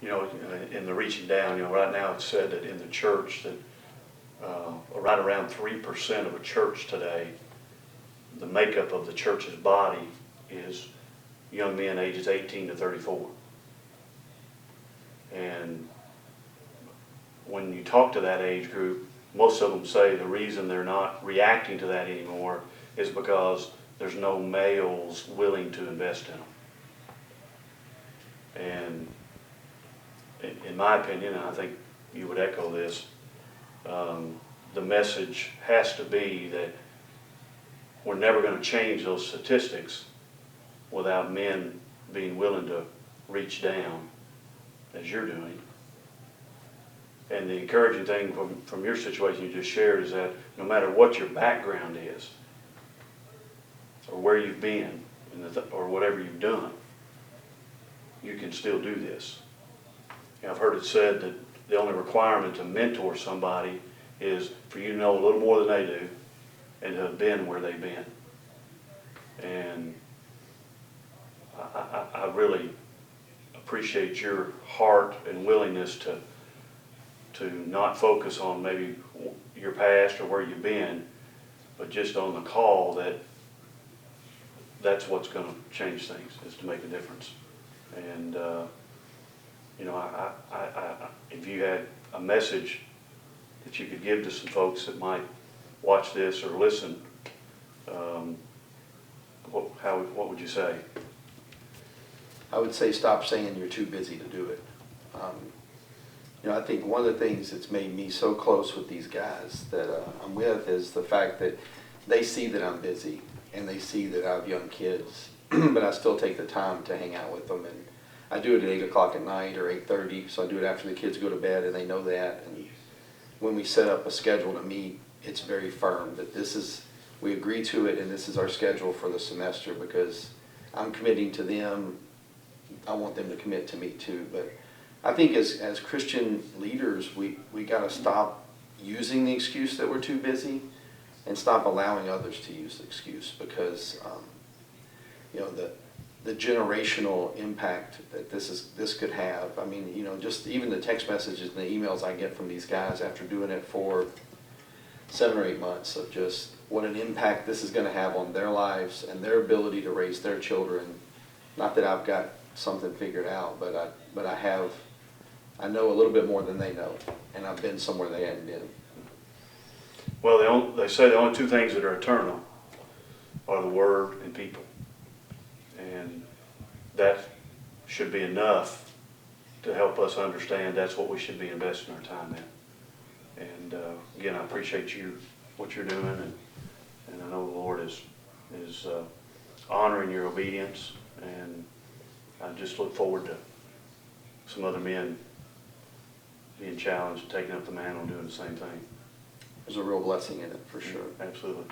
you know, in the reaching down, you know, right now it's said that in the church that right around 3% of a church today, the makeup of the church's body is young men ages 18 to 34. And when you talk to that age group, most of them say the reason they're not reacting to that anymore is because there's no males willing to invest in them. And in my opinion, and I think you would echo this, the message has to be that we're never going to change those statistics without men being willing to reach down, as you're doing. And the encouraging thing from your situation you just shared is that no matter what your background is, or where you've been, or whatever you've done, you can still do this. And I've heard it said that the only requirement to mentor somebody is for you to know a little more than they do and to have been where they've been. And I really appreciate your heart and willingness to not focus on maybe your past or where you've been, but just on the call that that's what's going to change things, is to make a difference. And you know, if you had a message that you could give to some folks that might watch this or listen, what would you say? I would say stop saying you're too busy to do it. You know, I think one of the things that's made me so close with these guys that I'm with is the fact that they see that I'm busy and they see that I have young kids, but I still take the time to hang out with them. And I do it at 8 o'clock at night or 8:30, so I do it after the kids go to bed, and they know that. And when we set up a schedule to meet, it's very firm that we agree to it, and this is our schedule for the semester, because I'm committing to them. I want them to commit to me too. But I think as Christian leaders, we got to stop using the excuse that we're too busy and stop allowing others to use the excuse, because you know, the generational impact that this could have. I mean, you know, just even the text messages and the emails I get from these guys after doing it for 7 or 8 months of just what an impact this is going to have on their lives and their ability to raise their children. Not that I've got something figured out, but I know a little bit more than they know, and I've been somewhere they hadn't been. Well, they say the only two things that are eternal are the Word and people. And that should be enough to help us understand that's what we should be investing our time in. And again, I appreciate what you're doing, and I know the Lord is honoring your obedience, and I just look forward to some other men being challenged, taking up the mantle, and doing the same thing. There's a real blessing in it, for sure. Absolutely.